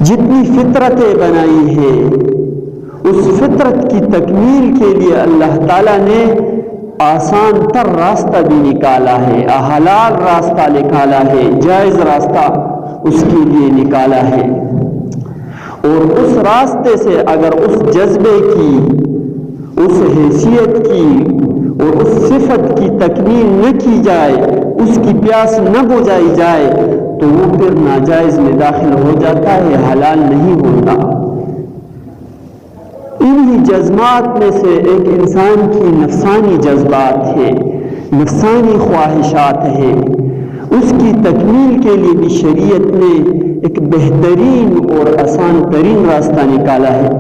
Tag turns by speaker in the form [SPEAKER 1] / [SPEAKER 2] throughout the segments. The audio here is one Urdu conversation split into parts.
[SPEAKER 1] جتنی فطرتیں بنائی ہیں اس فطرت کی تکمیل کے لیے اللہ تعالیٰ نے آسان تر راستہ بھی نکالا ہے، حلال راستہ نکالا ہے، جائز راستہ اس کے لیے نکالا ہے۔ اور اس راستے سے اگر اس جذبے کی، اس حیثیت کی اور اس صفت کی تکمیل نہ کی جائے، اس کی پیاس نہ بجھائی جائے، تو وہ پھر ناجائز میں داخل ہو جاتا ہے، حلال نہیں ہوتا۔ انہی جذبات میں سے ایک انسان کی نفسانی جذبات ہے، نفسانی خواہشات ہے۔ اس کی تکمیل کے لیے بھی شریعت نے ایک بہترین اور آسان ترین راستہ نکالا ہے۔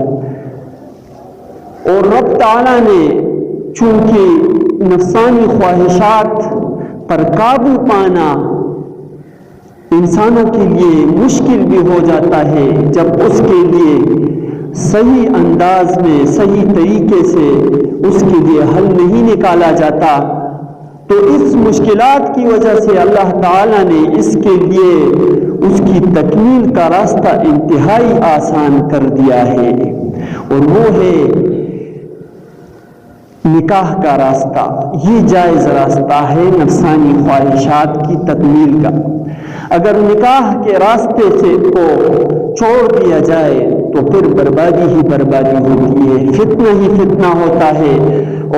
[SPEAKER 1] اور رب تعالیٰ نے چونکہ نفسانی خواہشات پر قابو پانا انسانوں کے لیے مشکل بھی ہو جاتا ہے، جب اس کے لیے صحیح انداز میں، صحیح طریقے سے اس کے لیے حل نہیں نکالا جاتا، تو اس مشکلات کی وجہ سے اللہ تعالیٰ نے اس کے لیے اس کی تکمیل کا راستہ انتہائی آسان کر دیا ہے، اور وہ ہے نکاح کا راستہ۔ یہ جائز راستہ ہے نفسانی خواہشات کی تکمیل کا۔ اگر نکاح کے راستے سے کو چھوڑ دیا جائے تو پھر بربادی ہی بربادی ہوتی ہے، فتنہ ہی فتنہ ہوتا ہے،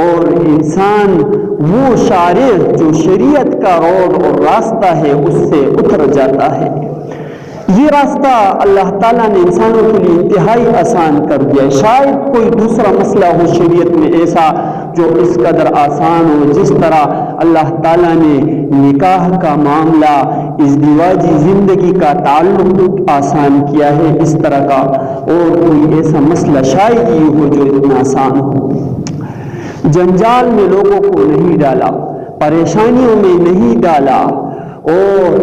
[SPEAKER 1] اور انسان وہ شارع جو شریعت کا روڈ اور راستہ ہے اس سے اتر جاتا ہے۔ یہ راستہ اللہ تعالیٰ نے انسانوں کے لیے انتہائی آسان کر دیا ہے۔ شاید کوئی دوسرا مسئلہ ہو شریعت میں ایسا جو اس قدر آسان ہو، جس طرح اللہ تعالیٰ نے نکاح کا معاملہ، ازدواجی زندگی کا تعلق آسان کیا ہے، اس طرح کا اور کوئی ایسا مسئلہ شاید ہی ہو جو اتنا آسان ہو۔ جنجال میں لوگوں کو نہیں ڈالا، پریشانیوں میں نہیں ڈالا، اور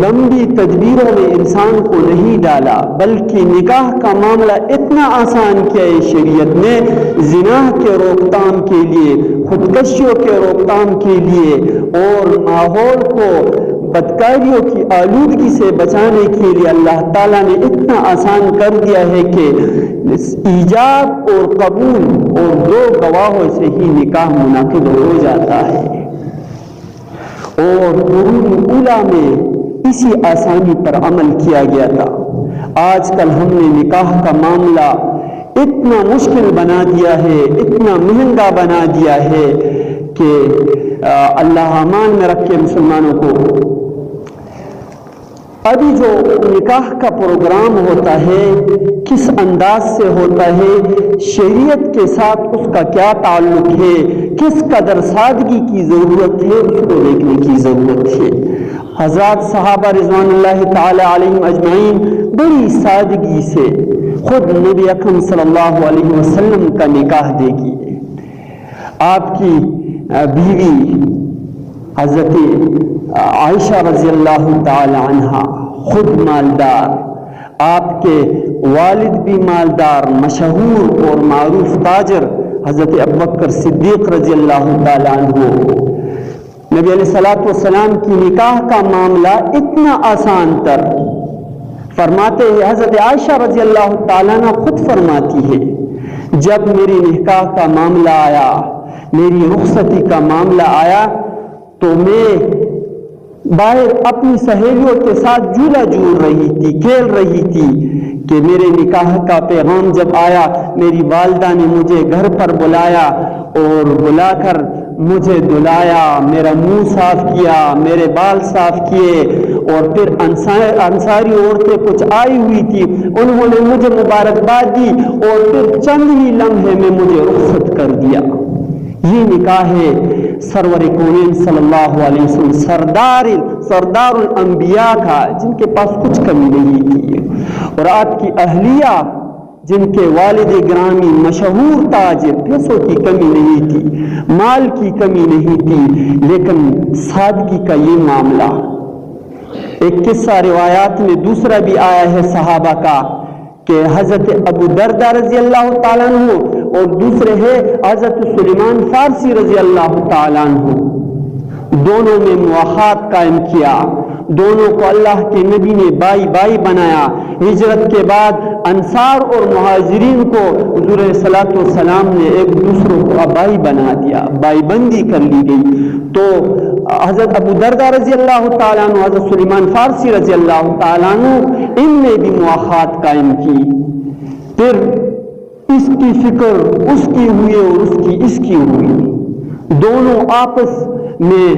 [SPEAKER 1] لمبی تدبیروں میں انسان کو نہیں ڈالا، بلکہ نکاح کا معاملہ اتنا آسان کیا ہے شریعت نے، زنا کے روک تھام کے لیے، خودکشیوں کے روک تھام کے لیے، اور ماحول کو بدکاریوں کی آلودگی سے بچانے کے لیے اللہ تعالیٰ نے اتنا آسان کر دیا ہے کہ ایجاب اور قبول اور دو گواہوں سے ہی نکاح منعقد ہو جاتا ہے۔ اور قرون اولیٰ میں اسی آسانی پر عمل کیا گیا تھا۔ آج کل ہم نے نکاح کا معاملہ اتنا مشکل بنا دیا ہے، اتنا مہنگا بنا دیا ہے کہ اللہ امان میں رکھے مسلمانوں کو۔ ابھی جو نکاح کا پروگرام ہوتا ہے کس انداز سے ہوتا ہے، شریعت کے ساتھ اس کا کیا تعلق ہے، کس قدر سادگی کی ضرورت ہے، اس کو دیکھنے کی ضرورت ہے۔ حضرات صحابہ رضوان اللہ تعالی علیہم اجمعین بڑی سادگی سے خود نبی اکرم صلی اللہ علیہ وسلم کا نکاح دیکھیے۔ آپ کی بیوی حضرت عائشہ رضی اللہ تعالی عنہا خود مالدار، آپ کے والد بھی مالدار، مشہور اور معروف تاجر حضرت ابوبکر صدیق رضی اللہ تعالی عنہ۔ نبی علیہ الصلوۃ والسلام کی نکاح کا معاملہ اتنا آسان تر، فرماتے ہیں حضرت عائشہ رضی اللہ تعالیٰ عنہ خود فرماتی ہے، جب میری نکاح کا معاملہ آیا، میری رخصتی کا معاملہ آیا، تو میں باہر اپنی سہیلیوں کے ساتھ جھولا جھول رہی تھی، کھیل رہی تھی کہ میرے نکاح کا پیغام جب آیا، میری والدہ نے مجھے گھر پر بلایا اور بلا کر مجھے دھلایا، میرا منہ صاف کیا، میرے بال صاف کیے، اور پھر انصاری عورتیں کچھ آئی ہوئی تھی، انہوں نے مجھے مبارکباد دی اور پھر چند ہی لمحے میں مجھے رخصت کر دیا۔ یہ نکاح ہے سرور کونین صلی اللہ علیہ وسلم، سردار الانبیاء کا، جن کے پاس کچھ کمی نہیں تھی، اور آپ کی اہلیہ جن کے والد گرامی مشہور تاجر، پیسوں کی کمی نہیں تھی، مال کی کمی نہیں تھی، لیکن سادگی کا یہ معاملہ۔ ایک قصہ روایات میں دوسرا بھی آیا ہے صحابہ کا کہ حضرت ابو دردہ رضی اللہ تعالیٰ عنہ اور دوسرے ہے حضرت سلیمان فارسی رضی اللہ تعالیٰ عنہ، دونوں میں مواخات قائم کیا، دونوں کو اللہ کے نبی نے بائی بائی بنایا۔ ہجرت کے بعد انصار اور مہاجرین کو حضور صلی اللہ علیہ وسلم نے ایک دوسروں کو ابائی بنا دیا، بائی بندی کر لی گئی۔ تو حضرت ابو دردہ رضی اللہ تعالیٰ عنہ، حضرت سلیمان فارسی رضی اللہ تعالیٰ عنہ، ان نے بھی مواخات قائم کی۔ پھر اس کی فکر اس کی ہوئی اور اس کی ہوئی، دونوں آپس میں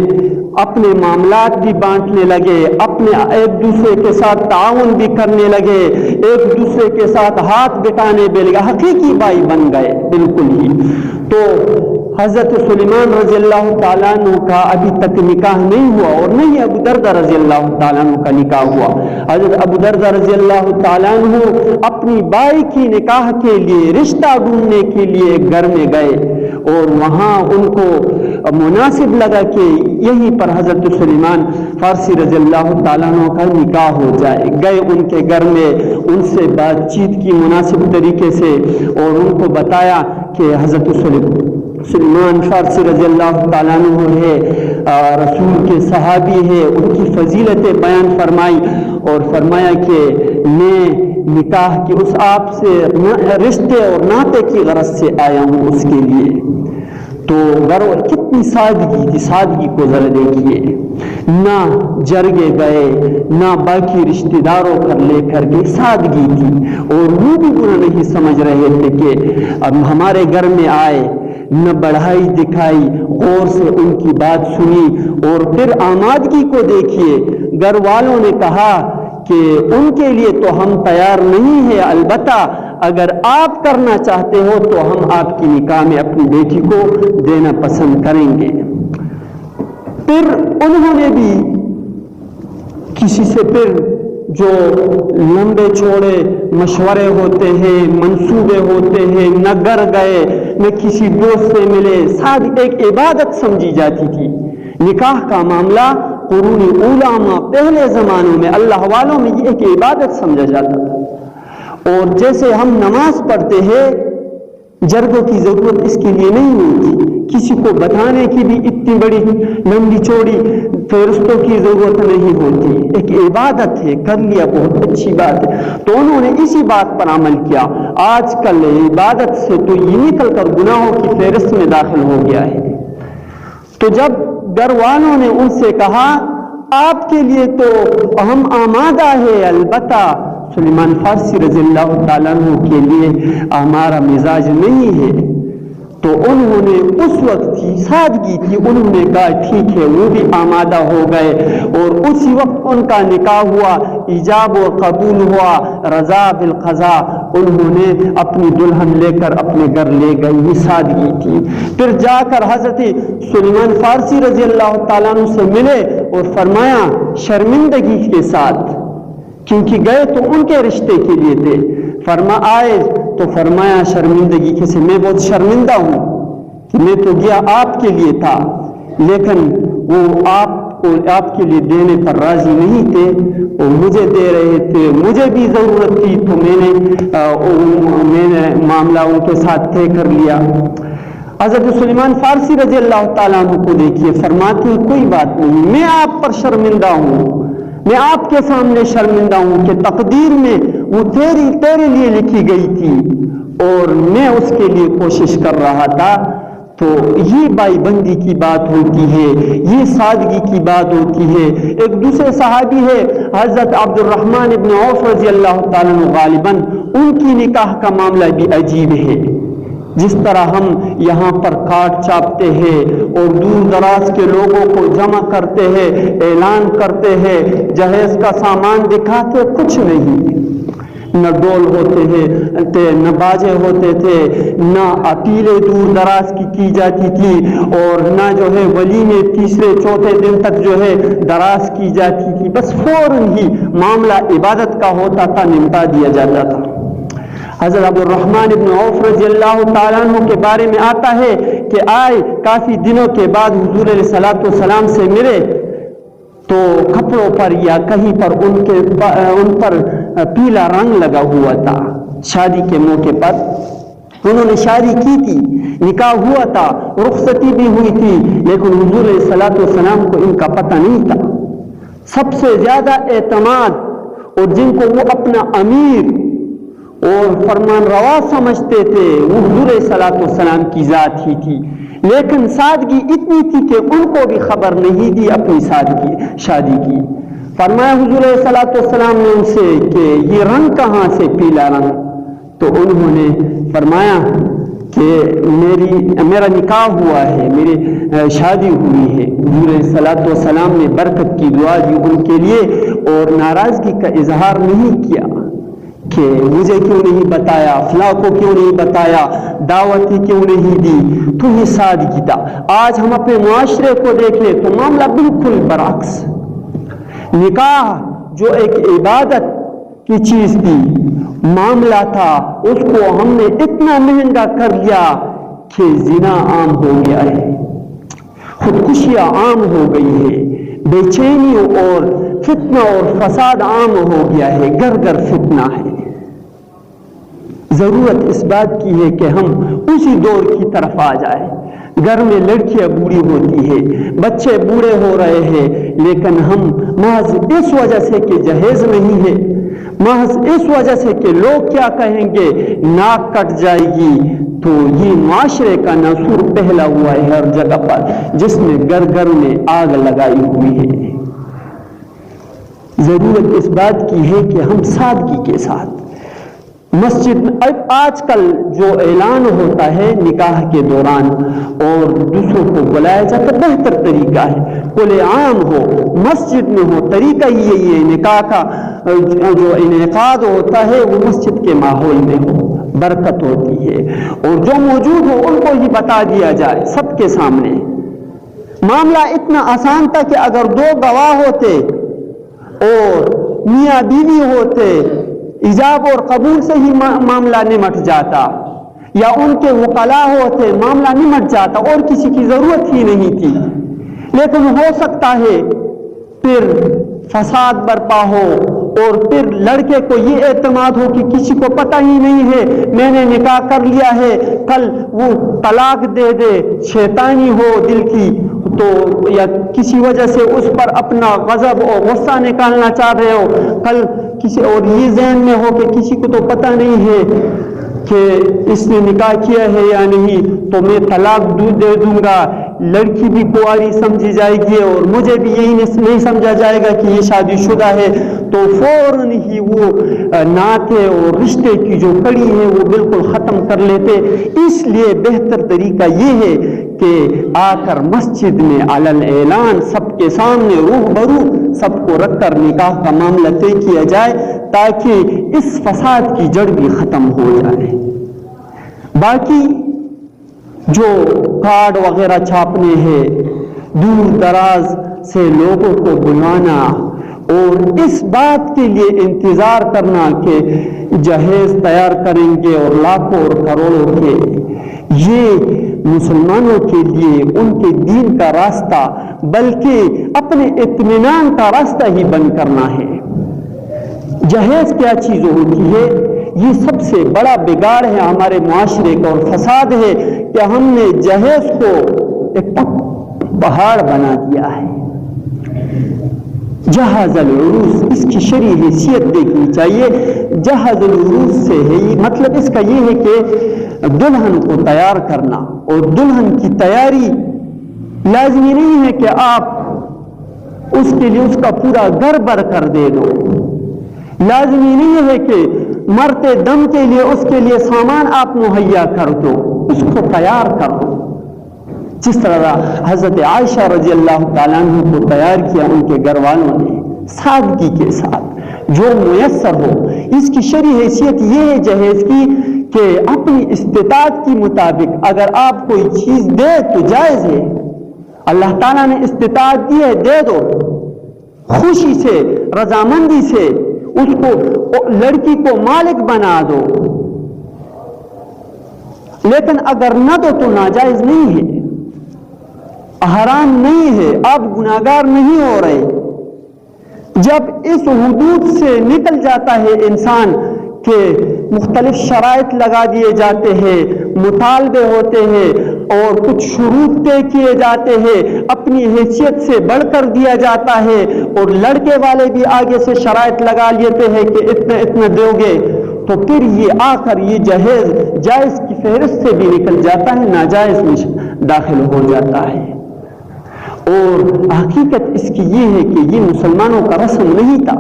[SPEAKER 1] اپنے معاملات بھی بانٹنے لگے، اپنے ایک دوسرے کے ساتھ تعاون بھی کرنے لگے، ایک دوسرے کے ساتھ ہاتھ بٹانے بھی لگے، حقیقی بھائی بن گئے بالکل ہی۔ تو حضرت سلیمان رضی اللہ تعالیٰ عنہ کا ابھی تک نکاح نہیں ہوا، اور نہیں ابو دردہ رضی اللہ تعالیٰ عنہ کا نکاح ہوا۔ حضرت ابو دردہ رضی اللہ تعالیٰ عنہ اپنی بائی کی نکاح کے لیے رشتہ ڈھونڈنے کے لیے گھر میں گئے، اور وہاں ان کو مناسب لگا کہ یہیں پر حضرت سلیمان فارسی رضی اللہ تعالیٰ عنہ کا نکاح ہو جائے۔ گئے ان کے گھر میں، ان سے بات چیت کی مناسب طریقے سے، اور ان کو بتایا کہ حضرت سلیمان فارسی رضی اللہ تعالیٰ عنہ ہے، رسول کے صحابی ہے، ان کی فضیلتیں بیان فرمائی، اور فرمایا کہ میں نکاح کی اس آپ سے رشتے اور ناطے کی غرض سے آیا ہوں اس کے لیے۔ تو کتنی سادگی تھی، سادگی کو ذرا دیکھیے، نہ جرگے گئے، نہ باقی رشتہ داروں کر لے کر کے، سادگی تھی۔ اور وہ بھی برا نہیں سمجھ رہے تھے کہ اب ہمارے گھر میں آئے، نہ بڑھائی دکھائی، غور سے ان کی بات سنی، اور پھر آمادگی کو دیکھیے۔ گھر والوں نے کہا کہ ان کے لیے تو ہم تیار نہیں ہیں، البتہ اگر آپ کرنا چاہتے ہو تو ہم آپ کی نکاح میں اپنی بیٹی کو دینا پسند کریں گے۔ پھر انہوں نے بھی کسی سے پھر جو لمبے چوڑے مشورے ہوتے ہیں، منصوبے ہوتے ہیں، نہ گھر گئے، نہ کسی دوست سے ملے، ساتھ ایک عبادت سمجھی جاتی تھی۔ نکاح کا معاملہ قرون اولیٰ میں، پہلے زمانوں میں اللہ والوں میں یہ ایک عبادت سمجھا جاتا تھا۔ اور جیسے ہم نماز پڑھتے ہیں، جرگوں کی ضرورت اس کے لیے نہیں ہوتی، کسی کو بتانے کی بھی اتنی بڑی لمبی چوڑی فہرستوں کی ضرورت نہیں ہوتی، ایک عبادت ہے، کر لیا بہت اچھی بات ہے۔ تو انہوں نے اسی بات پر عمل کیا۔ آج کل عبادت سے تو یہ نکل کر گناہوں کی فہرست میں داخل ہو گیا ہے۔ تو جب گھر والوں نے ان سے کہا آپ کے لیے تو ہم آمادہ ہے، البتہ سلیمان فارسی رضی اللہ تعالیٰ عنہ کے لیے ہمارا مزاج نہیں ہے، تو انہوں نے اس وقت تھی سادگی تھی، انہوں نے کہا ٹھیک ہے، وہ بھی آمادہ ہو گئے، اور اسی وقت ان کا نکاح ہوا، ایجاب و قبول ہوا، رضا بالقضاء، انہوں نے اپنی دلہن لے کر اپنے گھر لے گئے، یہ سادگی تھی۔ پھر جا کر حضرت سلیمان فارسی رضی اللہ تعالیٰ عنہ سے ملے اور فرمایا شرمندگی کے ساتھ، کیونکہ گئے تو ان کے رشتے کے لیے تھے، آئے تو فرمایا شرمندگی کے سے، میں بہت شرمندہ ہوں کہ میں تو گیا آپ کے لیے تھا، لیکن وہ آپ کے لیے دینے پر راضی نہیں تھے، وہ مجھے دے رہے تھے، مجھے بھی ضرورت تھی، تو میں نے معاملہ ان کے ساتھ طے کر لیا۔ حضرت سلیمان فارسی رضی اللہ تعالیٰ عنہ کو دیکھیے، فرماتے ہیں کوئی بات نہیں، میں آپ پر شرمندہ ہوں، میں آپ کے سامنے شرمندہ ہوں کہ تقدیر میں وہ تیرے لیے لکھی گئی تھی اور میں اس کے لیے کوشش کر رہا تھا۔ تو یہ بائی بندی کی بات ہوتی ہے، یہ سادگی کی بات ہوتی ہے۔ ایک دوسرے صحابی ہے حضرت عبد الرحمن ابن عوف رضی اللہ تعالیٰ عنہ، غالباً ان کی نکاح کا معاملہ بھی عجیب ہے۔ جس طرح ہم یہاں پر کاٹ چاپتے ہیں اور دور دراز کے لوگوں کو جمع کرتے ہیں، اعلان کرتے ہیں، جہیز کا سامان دکھاتے، کچھ نہیں، نہ ڈول ہوتے ہیں، نہ باجے ہوتے تھے، نہ اپیلیں دور دراز کی جاتی تھی، اور نہ جو ہے ولیمے تیسرے چوتھے دن تک جو ہے دراز کی جاتی تھی، بس فوراً ہی معاملہ عبادت کا ہوتا تھا، نمٹا دیا جاتا تھا۔ حضرت عبد الرحمن ابن عوف رضی اللہ تعالیٰ عنہ کے بارے میں آتا ہے کہ آئے کافی دنوں کے بعد حضور علیہ الصلوۃ والسلام سے ملے، تو کپڑوں پر یا کہیں پر ان پر پیلا رنگ لگا ہوا تھا۔ شادی کے موقع پر انہوں نے شادی کی تھی، نکاح ہوا تھا، رخصتی بھی ہوئی تھی، لیکن حضور علیہ الصلوۃ والسلام کو ان کا پتہ نہیں تھا۔ سب سے زیادہ اعتماد اور جن کو وہ اپنا امیر اور فرمان روا سمجھتے تھے وہ حضور صلی والسلام کی ذات ہی تھی، لیکن سادگی اتنی تھی کہ ان کو بھی خبر نہیں دی اپنی شادی کی۔ فرمایا حضور صلی والسلام نے ان سے کہ یہ رنگ کہاں سے پیلا رنگ؟ تو انہوں نے فرمایا کہ میرا نکاح ہوا ہے، میری شادی ہوئی ہے۔ حضور صلی والسلام نے برکت کی دعا دی ان کے لیے اور ناراضگی کا اظہار نہیں کیا کہ مجھے کیوں نہیں بتایا، فلاں کو کیوں نہیں بتایا، دعوت ہی کیوں نہیں دی۔ تو یہ سادگی تھا۔ آج ہم اپنے معاشرے کو دیکھ لیں تو معاملہ بالکل برعکس۔ نکاح جو ایک عبادت کی چیز تھی، معاملہ تھا، اس کو ہم نے اتنا مہنگا کر لیا کہ زنا عام ہو گیا ہے، خودکشیاں عام ہو گئی ہے، بے چینی اور فتنہ اور فساد عام ہو گیا ہے، گھر گھر فتنہ ہے۔ ضرورت اس بات کی ہے کہ ہم اسی دور کی طرف آ جائیں۔ گھر میں لڑکیاں بوڑھی ہوتی ہے، بچے بوڑھے ہو رہے ہیں، لیکن ہم محض اس وجہ سے کہ جہیز نہیں ہے، محض اس وجہ سے کہ لوگ کیا کہیں گے، ناک کٹ جائے گی، تو یہ معاشرے کا ناسور پھیلا ہوا ہے ہر جگہ پر، جس میں گھر گھر میں آگ لگائی ہوئی ہے۔ ضرورت اس بات کی ہے کہ ہم سادگی کے ساتھ مسجد آج کل جو اعلان ہوتا ہے نکاح کے دوران اور دوسروں کو بلایا جاتا ہے، بہتر طریقہ ہے، کھلے عام ہو، مسجد میں ہو، طریقہ ہی یہی ہے۔ نکاح کا جو انعقاد ہوتا ہے وہ مسجد کے ماحول میں ہو، برکت ہوتی ہے، اور جو موجود ہو ان کو ہی بتا دیا جائے سب کے سامنے۔ معاملہ اتنا آسان تھا کہ اگر دو گواہ ہوتے اور میاں بیوی ہوتے، ایجاب اور قبول سے ہی معاملہ نمٹ جاتا، یا ان کے وکلاء ہوتے معاملہ نمٹ جاتا، اور کسی کی ضرورت ہی نہیں تھی۔ لیکن ہو سکتا ہے پھر فساد برپا ہو اور پھر لڑکے کو یہ اعتماد ہو کہ کسی کو پتہ ہی نہیں ہے میں نے نکاح کر لیا ہے، کل وہ طلاق دے دے، شیطانی ہو دل کی تو، یا کسی وجہ سے اس پر اپنا غضب اور غصہ نکالنا چاہ رہے ہو، کل کسی اور یہ ذہن میں ہو کہ کسی کو تو پتہ نہیں ہے کہ اس نے نکاح کیا ہے یا نہیں، تو میں طلاق دے دوں گا، لڑکی بھی کنواری سمجھی جائے گی اور مجھے بھی یہی نہیں سمجھا جائے گا کہ یہ شادی شدہ ہے، تو فوراً ہی وہ ناطے اور رشتے کی جو کڑی ہے وہ بالکل ختم کر لیتے۔ اس لیے بہتر طریقہ یہ ہے کہ آ کر مسجد میں علن اعلان سب کے سامنے روبرو سب کو رکھ کر نکاح کا معاملہ طے کیا جائے، تاکہ اس فساد کی جڑ بھی ختم ہو جائے۔ باقی جو کارڈ وغیرہ چھاپنے ہیں، دور دراز سے لوگوں کو بلانا اور اس بات کے لیے انتظار کرنا کہ جہیز تیار کریں گے اور لاکھوں اور کروڑوں کے، یہ مسلمانوں کے لیے ان کے دین کا راستہ بلکہ اپنے اطمینان کا راستہ ہی بند کرنا ہے۔ جہیز کیا چیز ہوتی ہے؟ یہ سب سے بڑا بگاڑ ہے ہمارے معاشرے کا اور فساد ہے کہ ہم نے جہیز کو ایک پہاڑ بنا دیا ہے۔ جہاز العروس، اس کی شرعی حیثیت دیکھنی چاہیے۔ جہاز العروس سے ہے، مطلب اس کا یہ ہے کہ دلہن کو تیار کرنا، اور دلہن کی تیاری لازمی نہیں ہے کہ آپ اس کے لیے اس کا پورا گھر بر کر دے دو، لازمی نہیں ہے کہ مرتے دم کے لیے اس کے لیے سامان آپ مہیا کر دو، اس کو تیار کر دو۔ جس طرح حضرت عائشہ رضی اللہ تعالیٰ عنہ کو تیار کیا ان کے گھر والوں نے سادگی کے ساتھ جو میسر ہو۔ اس کی شرعی حیثیت یہ ہے جہیز کی کہ اپنی استطاعت کے مطابق اگر آپ کوئی چیز دے تو جائز ہے، اللہ تعالیٰ نے استطاعت دی ہے، دے دو، خوشی سے رضامندی سے اس کو لڑکی کو مالک بنا دو، لیکن اگر نہ دو تو ناجائز نہیں ہے، حرام نہیں ہے، آپ گناہگار نہیں ہو رہے۔ جب اس حدود سے نکل جاتا ہے انسان کہ مختلف شرائط لگا دیے جاتے ہیں، مطالبے ہوتے ہیں، اور کچھ شروط طے کیے جاتے ہیں، اپنی حیثیت سے بڑھ کر دیا جاتا ہے، اور لڑکے والے بھی آگے سے شرائط لگا لیتے ہیں کہ اتنا اتنا دو گے، تو پھر یہ آ کر یہ جہیز جائز کی فہرست سے بھی نکل جاتا ہے، ناجائز میں داخل ہو جاتا ہے۔ اور حقیقت اس کی یہ ہے کہ یہ مسلمانوں کا رسم نہیں تھا،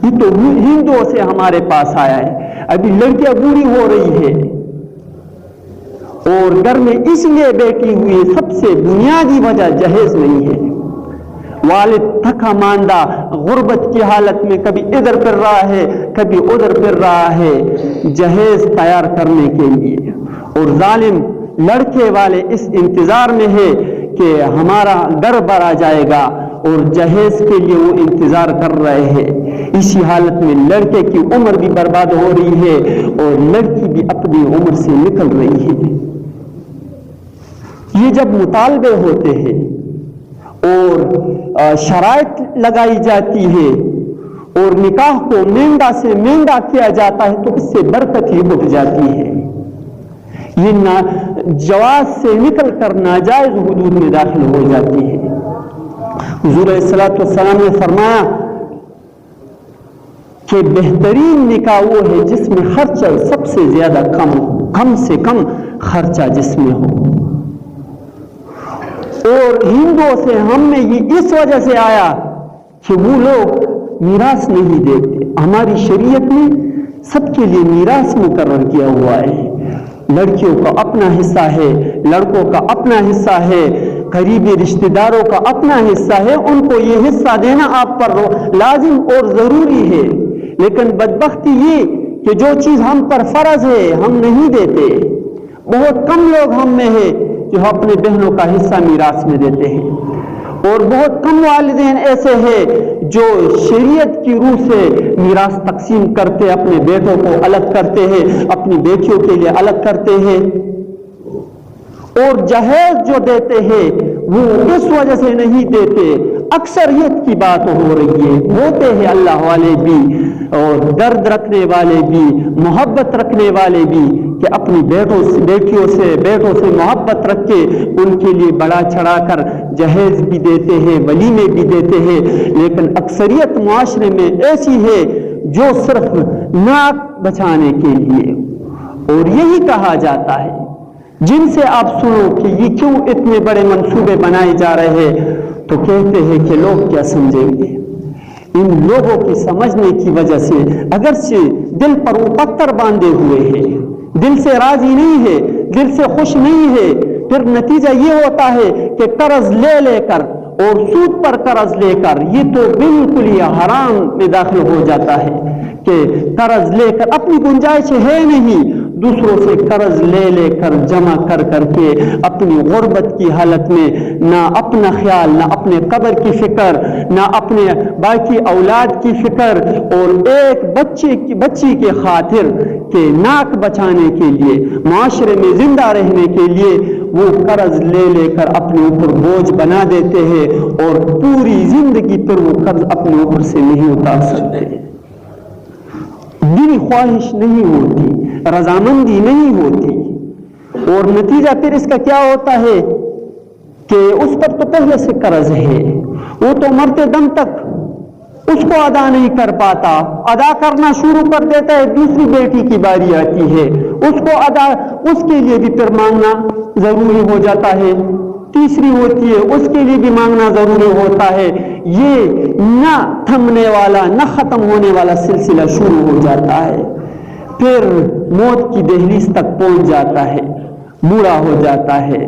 [SPEAKER 1] یہ تو ہندوؤں سے ہمارے پاس آیا ہے۔ ابھی لڑکیاں بوڑھی ہو رہی ہے اور گھر میں اس لیے بیٹھی ہوئی ہے، سب سے بنیادی وجہ جہیز نہیں ہے۔ والد تھکا ماندہ غربت کی حالت میں کبھی ادھر پھر رہا ہے کبھی ادھر پھر رہا ہے جہیز تیار کرنے کے لیے، اور ظالم لڑکے والے اس انتظار میں ہے کہ ہمارا گھر بھرا جائے گا، اور جہیز کے لیے وہ انتظار کر رہے ہیں۔ اسی حالت میں لڑکے کی عمر بھی برباد ہو رہی ہے اور لڑکی بھی اپنی عمر سے نکل رہی ہے۔ یہ جب مطالبے ہوتے ہیں اور شرائط لگائی جاتی ہے اور نکاح کو مہنگا سے مہنگا کیا جاتا ہے، تو اس سے برکت ہی اٹھ جاتی ہے، یہ جواز سے نکل کر ناجائز حدود میں داخل ہو جاتی ہے۔ حضور علیہ الصلوۃ والسلام نے فرمایا کہ بہترین نکاح وہ ہے جس میں خرچہ سب سے زیادہ کم سے کم خرچہ جس میں ہو۔ اور ہندوؤں سے ہم میں یہ اس وجہ سے آیا کہ وہ لوگ میراث نہیں دیتے، ہماری شریعت میں سب کے لیے میراث مقرر کیا ہوا ہے، لڑکیوں کا اپنا حصہ ہے، لڑکوں کا اپنا حصہ ہے، قریبی رشتہ داروں کا اپنا حصہ ہے، ان کو یہ حصہ دینا آپ پر لازم اور ضروری ہے۔ لیکن بدبختی یہ کہ جو چیز ہم پر فرض ہے ہم نہیں دیتے، بہت کم لوگ ہم میں ہے جو اپنے بہنوں کا حصہ میراث میں دیتے ہیں، اور بہت کم والدین ایسے ہیں جو شریعت کی روح سے میراث تقسیم کرتے، اپنے بیٹوں کو الگ کرتے ہیں، اپنی بیٹیوں کے لیے الگ کرتے ہیں، اور جہیز جو دیتے ہیں وہ اس وجہ سے نہیں دیتے، اکثریت کی بات ہو رہی ہے، ہوتے ہیں اللہ والے بھی اور درد رکھنے والے بھی، محبت رکھنے والے بھی، کہ اپنی بیٹوں سے محبت رکھ کے ان کے لیے بڑا چڑھا کر جہیز بھی دیتے ہیں، ولیمے بھی دیتے ہیں، لیکن اکثریت معاشرے میں ایسی ہے جو صرف ناک بچانے کے لیے، اور یہی کہا جاتا ہے جن سے آپ سنو کہ یہ کیوں اتنے بڑے منصوبے بنائے جا رہے ہیں، تو کہتے ہیں کہ لوگ کیا سمجھیں گے۔ ان لوگوں کی سمجھنے کی وجہ سے اگرچہ دل پر وہ پتھر باندھے ہوئے ہیں، دل سے راضی نہیں ہے، دل سے خوش نہیں ہے، پھر نتیجہ یہ ہوتا ہے کہ قرض لے کر اور سود پر قرض لے کر، یہ تو بالکل ہی حرام میں داخل ہو جاتا ہے کہ قرض لے کر اپنی گنجائش ہے نہیں، دوسروں سے قرض لے کر جمع کر کے اپنی غربت کی حالت میں نہ اپنا خیال، نہ اپنے قبر کی فکر، نہ اپنے باقی اولاد کی فکر، اور ایک بچی کے خاطر کہ ناک بچانے کے لیے، معاشرے میں زندہ رہنے کے لیے وہ قرض لے کر اپنے اوپر بوجھ بنا دیتے ہیں، اور پوری زندگی پر وہ قرض اپنے اوپر سے نہیں اتار سکتے۔ دلی خواہش نہیں ہوتی، رضامندی نہیں ہوتی، اور نتیجہ پھر اس کا کیا ہوتا ہے کہ اس پر تو پہلے سے قرض ہے، وہ تو مرتے دم تک اس کو ادا نہیں کر پاتا، ادا کرنا شروع کر دیتا ہے، دوسری بیٹی کی باری آتی ہے، اس کو اس کے لیے بھی پھر مانگنا ضروری ہو جاتا ہے، تیسری ہوتی ہے اس کے لیے بھی مانگنا ضروری ہوتا ہے، یہ نہ تھمنے والا نہ ختم ہونے والا سلسلہ شروع ہو جاتا ہے، پھر موت کی دہلیز تک پہنچ جاتا ہے، بوڑھا ہو جاتا ہے،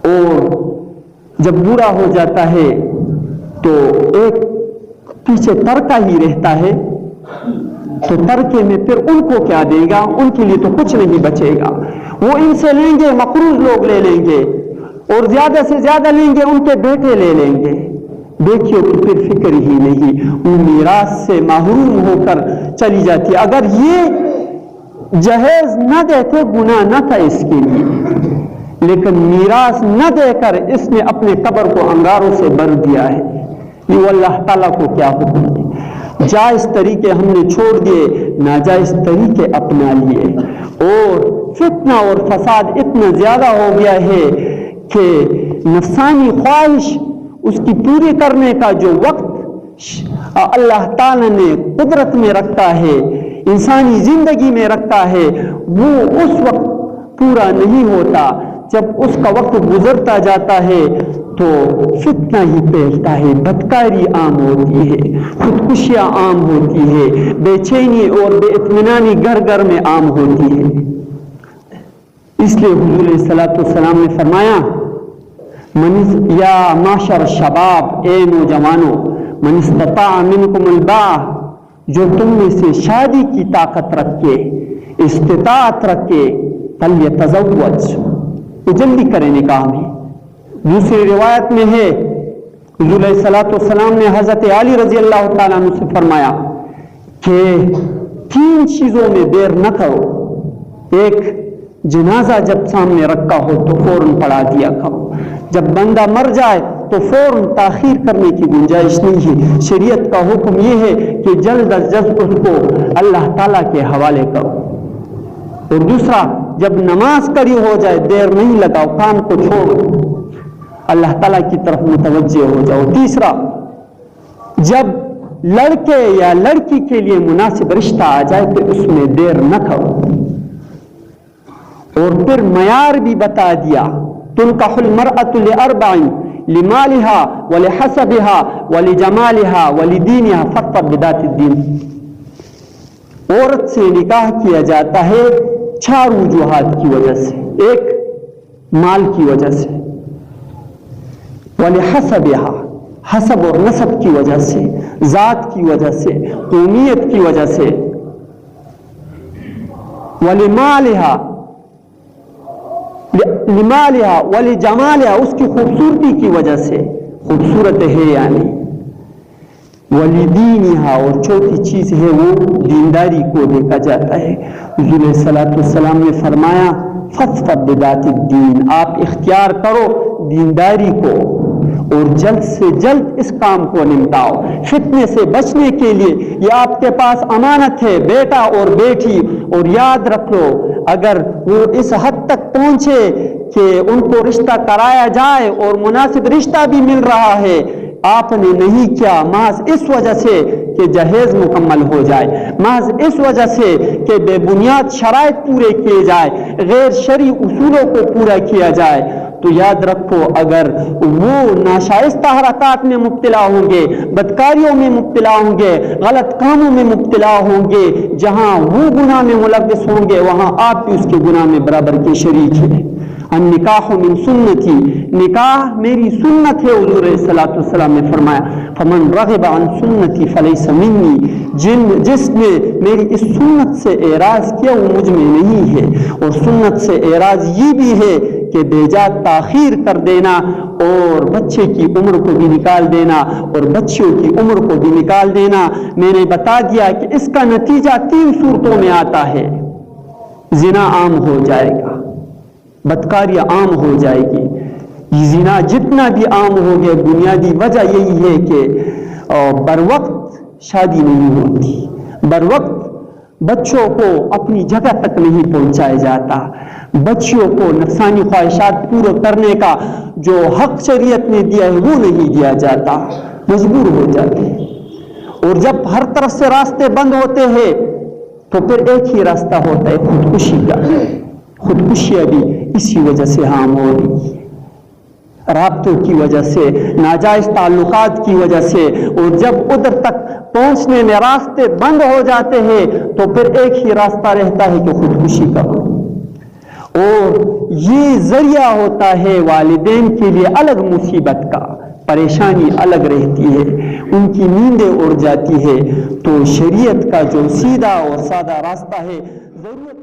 [SPEAKER 1] اور جب بوڑھا ہو جاتا ہے تو ایک پیچھے ترکہ ہی رہتا ہے، تو ترکے میں پھر ان کو کیا دے گا؟ ان کے لیے تو کچھ نہیں بچے گا، وہ ان سے لیں گے، مقروض لوگ لے لیں گے، اور زیادہ سے زیادہ لیں گے، ان کے بیٹے لے لیں گے، بیٹیوں کی پھر فکر ہی نہیں، وہ میراث سے محروم ہو کر چلی جاتی ہے۔ اگر یہ جہیز نہ دیتے گناہ نہ تھا اس کے لیے، لیکن میراث نہ دے کر اس نے اپنے قبر کو انگاروں سے بھر دیا ہے، یہ اللہ تعالیٰ کو کیا حکم ہے؟ جائز طریقے ہم نے چھوڑ دیے، ناجائز طریقے اپنا لیے، اور فتنہ اور فساد اتنا زیادہ ہو گیا ہے کہ نفسانی خواہش اس کی پوری کرنے کا جو وقت اللہ تعالیٰ نے قدرت میں رکھا ہے، انسانی زندگی میں رکھا ہے، وہ اس وقت پورا نہیں ہوتا۔ جب اس کا وقت گزرتا جاتا ہے تو فتنہ ہی پھیلتا ہے، بدکاری عام ہوتی ہے، خودکشیاں عام ہوتی ہے، بے چینی اور بے اطمینانی گھر گھر میں عام ہوتی ہے۔ اس لیے حضور علیہ الصلوۃ والسلام نے فرمایا، یا معشر الشباب، اے نوجوانوں، من استطاع منکم الباء، جو تم میں سے شادی کی طاقت رکھے، استطاعت رکھے، فلیتزوج، تو جلدی کرے نکاح میں۔ دوسری روایت میں ہے حضور علیہ الصلوۃ والسلام نے حضرت علی رضی اللہ تعالیٰ عنہ سے فرمایا کہ 3 چیزوں میں دیر نہ کرو۔ ایک، جنازہ جب سامنے رکھا ہو تو فوراً پڑھا دیا کرو، جب بندہ مر جائے تو فوراً تاخیر کرنے کی گنجائش نہیں ہے۔ شریعت کا حکم یہ ہے کہ جلد از جلد اس کو اللہ تعالیٰ کے حوالے کرو۔ اور دوسرا، جب نماز کھڑی ہو جائے دیر نہیں لگاؤ، کام کو چھوڑو، اللہ تعالیٰ کی طرف متوجہ ہو جاؤ۔ تیسرا، جب لڑکے یا لڑکی کے لیے مناسب رشتہ آ جائے تو اس میں دیر نہ کرو۔ اور پھر معیار بھی بتا دیا، تنکح المرأة لأربع، لمالها ولحسبها ولجمالها ولدینها فاظفر بذات الدین۔ عورت سے نکاح کیا جاتا ہے 4 وجوہات کی وجہ سے۔ ایک، مال کی وجہ سے، ولحسبها، حسب اور نسب کی وجہ سے، ذات کی وجہ سے، قومیت کی وجہ سے، ولمالها، ولجمالها، اس کی خوبصورتی کی وجہ سے، خوبصورت ہے یعنی، ولدینہا، اور چوتھی چیز ہے وہ دینداری کو دیکھا جاتا ہے۔ حضور علیہ الصلوۃ والسلام نے فرمایا، فاظفر بذات الدین، آپ اختیار کرو دینداری کو اور جلد سے جلد اس کام کو نمٹاؤ۔ فتنے سے بچنے کے لیے یہ آپ کے پاس امانت ہے، بیٹا اور بیٹی، اور یاد رکھ لو اگر وہ اس حد تک پہنچے کہ ان کو رشتہ کرایا جائے اور مناسب رشتہ بھی مل رہا ہے، آپ نے نہیں کیا محض اس وجہ سے کہ جہیز مکمل ہو جائے، محض اس وجہ سے کہ بے بنیاد شرائط پورے کیے جائے، غیر شرعی اصولوں کو پورا کیا جائے، تو یاد رکھو اگر وہ ناشائستہ حرکات میں مبتلا ہوں گے، بدکاریوں میں مبتلا ہوں گے، غلط کاموں میں مبتلا ہوں گے، جہاں وہ گناہ میں ملوث ہوں گے وہاں آپ بھی اس کے گناہ میں برابر کے شریک ہیں۔ النکاح من سنتی، نکاح میری سنت ہے، حضور علیہ الصلوۃ والسلام نے فرمایا، فمن رغب عن سنتی فلیس منی، جس نے میری اس سنت سے اعراض کیا وہ مجھ میں نہیں ہے۔ اور سنت سے اعراض یہ بھی ہے کہ بے جا تاخیر کر دینا اور بچے کی عمر کو بھی نکال دینا اور بچیوں کی عمر کو بھی نکال دینا۔ میں نے بتا دیا کہ اس کا نتیجہ 3 صورتوں میں آتا ہے، زنا عام ہو جائے گا، بدکاری عام ہو جائے گی۔ یہ زنا جتنا بھی عام ہو گیا بنیادی وجہ یہی ہے کہ بر وقت شادی نہیں ہوتی، بر وقت بچوں کو اپنی جگہ تک نہیں پہنچایا جاتا، بچیوں کو نفسانی خواہشات پورے کرنے کا جو حق شریعت نے دیا ہے وہ نہیں دیا جاتا، مجبور ہو جاتے ہیں۔ اور جب ہر طرف سے راستے بند ہوتے ہیں تو پھر ایک ہی راستہ ہوتا ہے خودکشی کا۔ خودکشیاں بھی اسی وجہ سے عام ہو رہی، رابطوں کی وجہ سے، ناجائز تعلقات کی وجہ سے، اور جب ادھر تک پہنچنے میں راستے بند ہو جاتے ہیں تو پھر ایک ہی راستہ رہتا ہے کہ خودکشی کا، اور یہ ذریعہ ہوتا ہے والدین کے لیے الگ مصیبت کا، پریشانی الگ رہتی ہے، ان کی نیندیں اڑ جاتی ہے۔ تو شریعت کا جو سیدھا اور سادہ راستہ ہے، ضرورت